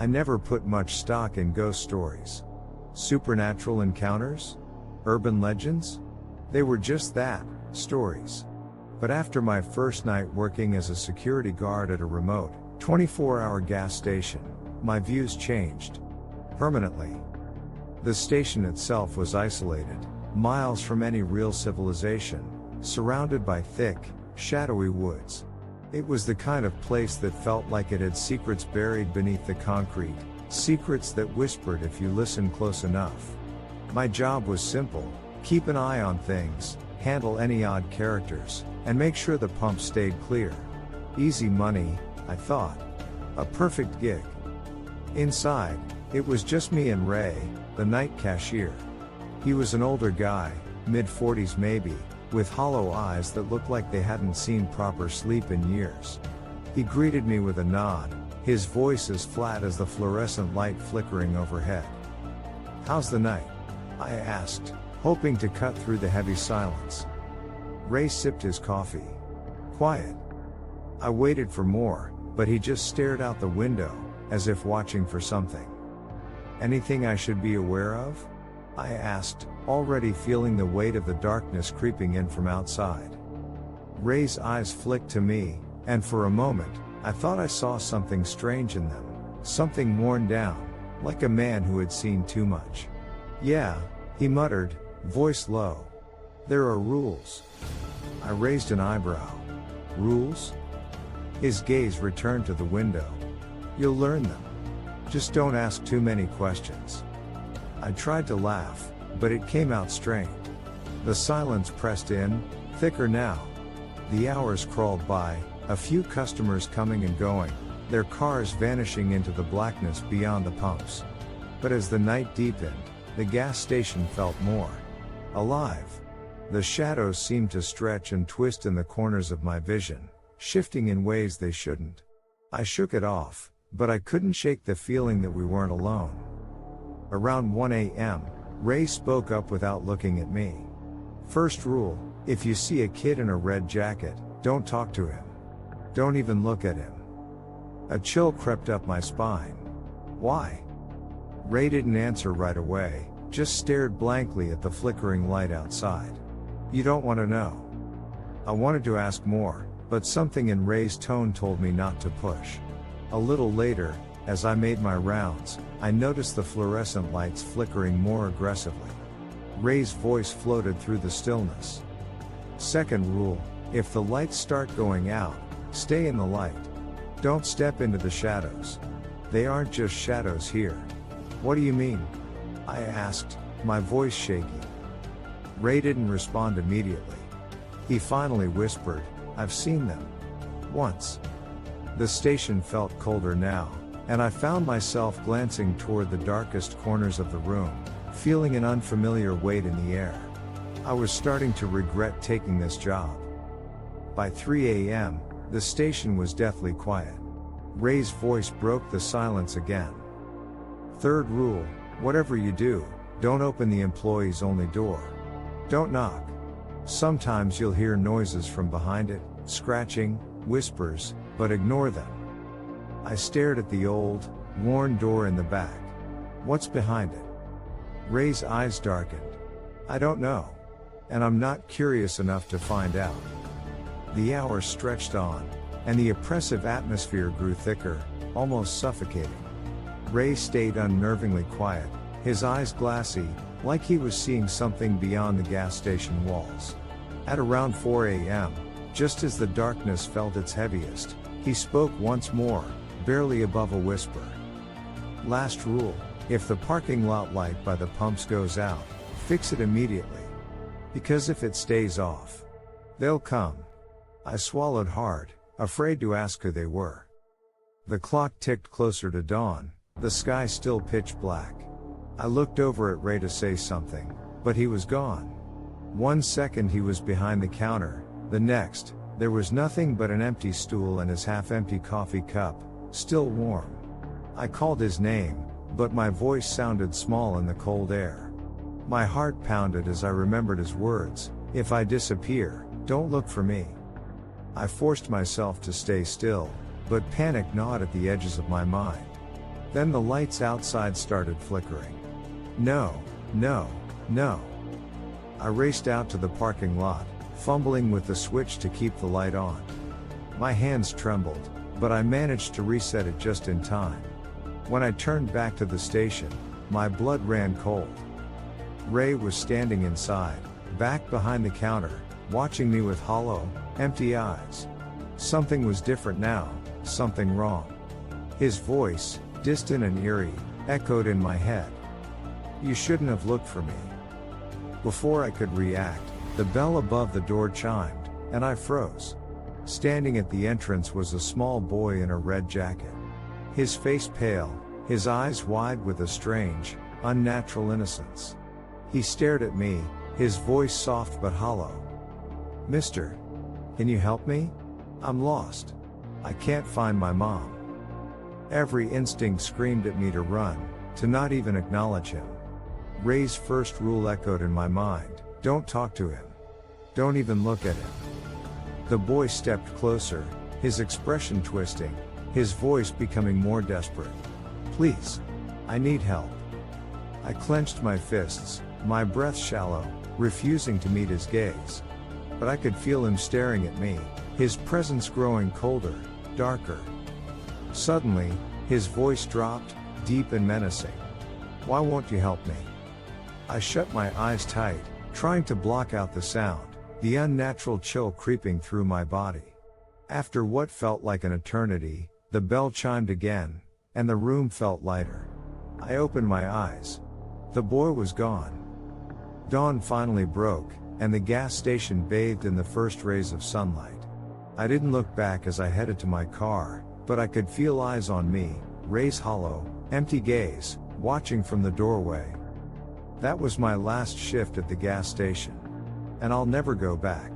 I never put much stock in ghost stories. Supernatural encounters? Urban legends? They were just that, stories. But after my first night working as a security guard at a remote, 24-hour gas station, my views changed. Permanently. The station itself was isolated, miles from any real civilization, surrounded by thick, shadowy woods. It was the kind of place that felt like it had secrets buried beneath the concrete, secrets that whispered if you listened close enough. My job was simple: keep an eye on things, handle any odd characters, and make sure the pump stayed clear. Easy money, I thought. A perfect gig. Inside, it was just me and Ray, the night cashier. He was an older guy, mid-40s maybe, with hollow eyes that looked like they hadn't seen proper sleep in years. He greeted me with a nod, his voice as flat as the fluorescent light flickering overhead. "How's the night?" I asked, hoping to cut through the heavy silence. Ray sipped his coffee. "Quiet." I waited for more, but he just stared out the window, as if watching for something. "Anything I should be aware of?" I asked, already feeling the weight of the darkness creeping in from outside. Ray's eyes flicked to me, and for a moment, I thought I saw something strange in them, something worn down, like a man who had seen too much. "Yeah," he muttered, voice low. "There are rules." I raised an eyebrow. "Rules?" His gaze returned to the window. "You'll learn them. Just don't ask too many questions." I tried to laugh, but it came out strained. The silence pressed in, thicker now. The hours crawled by, a few customers coming and going, their cars vanishing into the blackness beyond the pumps. But as the night deepened, the gas station felt more alive. The shadows seemed to stretch and twist in the corners of my vision, shifting in ways they shouldn't. I shook it off, but I couldn't shake the feeling that we weren't alone. Around 1 a.m., Ray spoke up without looking at me. "First rule, if you see a kid in a red jacket, don't talk to him. Don't even look at him." A chill crept up my spine. "Why?" Ray didn't answer right away, just stared blankly at the flickering light outside. "You don't want to know." I wanted to ask more, but something in Ray's tone told me not to push. A little later, as I made my rounds, I noticed the fluorescent lights flickering more aggressively. Ray's voice floated through the stillness. "Second rule, if the lights start going out, stay in the light. Don't step into the shadows. They aren't just shadows here." "What do you mean?" I asked, my voice shaky. Ray didn't respond immediately. He finally whispered, "I've seen them. Once." The station felt colder now, and I found myself glancing toward the darkest corners of the room, feeling an unfamiliar weight in the air. I was starting to regret taking this job. By 3 a.m., the station was deathly quiet. Ray's voice broke the silence again. "Third rule, whatever you do, don't open the employees' only door. Don't knock. Sometimes you'll hear noises from behind it, scratching, whispers, but ignore them." I stared at the old, worn door in the back. "What's behind it?" Ray's eyes darkened. "I don't know. And I'm not curious enough to find out." The hours stretched on, and the oppressive atmosphere grew thicker, almost suffocating. Ray stayed unnervingly quiet, his eyes glassy, like he was seeing something beyond the gas station walls. At around 4 a.m., just as the darkness felt its heaviest, he spoke once more, barely above a whisper. "Last rule, if the parking lot light by the pumps goes out, fix it immediately. Because if it stays off, they'll come." I swallowed hard, afraid to ask who they were. The clock ticked closer to dawn, the sky still pitch black. I looked over at Ray to say something, but he was gone. 1 second he was behind the counter, the next, there was nothing but an empty stool and his half-empty coffee cup, still warm. I called his name, but my voice sounded small in the cold air. My heart pounded as I remembered his words, "If I disappear, don't look for me." I forced myself to stay still, but panic gnawed at the edges of my mind. Then the lights outside started flickering. No, no, no. I raced out to the parking lot, fumbling with the switch to keep the light on. My hands trembled, but I managed to reset it just in time. When I turned back to the station, my blood ran cold. Ray was standing inside, back behind the counter, watching me with hollow, empty eyes. Something was different now, something wrong. His voice, distant and eerie, echoed in my head. "You shouldn't have looked for me." Before I could react, the bell above the door chimed, and I froze. Standing at the entrance was a small boy in a red jacket. His face pale, his eyes wide with a strange, unnatural innocence. He stared at me, his voice soft but hollow. "Mister, can you help me? I'm lost. I can't find my mom." Every instinct screamed at me to run, to not even acknowledge him. Ray's first rule echoed in my mind: don't talk to him. Don't even look at him. The boy stepped closer, his expression twisting, his voice becoming more desperate. "Please. I need help." I clenched my fists, my breath shallow, refusing to meet his gaze. But I could feel him staring at me, his presence growing colder, darker. Suddenly, his voice dropped, deep and menacing. "Why won't you help me?" I shut my eyes tight, trying to block out the sound, the unnatural chill creeping through my body. After what felt like an eternity, the bell chimed again, and the room felt lighter. I opened my eyes. The boy was gone. Dawn finally broke, and the gas station bathed in the first rays of sunlight. I didn't look back as I headed to my car, but I could feel eyes on me, Ray's hollow, empty gaze, watching from the doorway. That was my last shift at the gas station. And I'll never go back.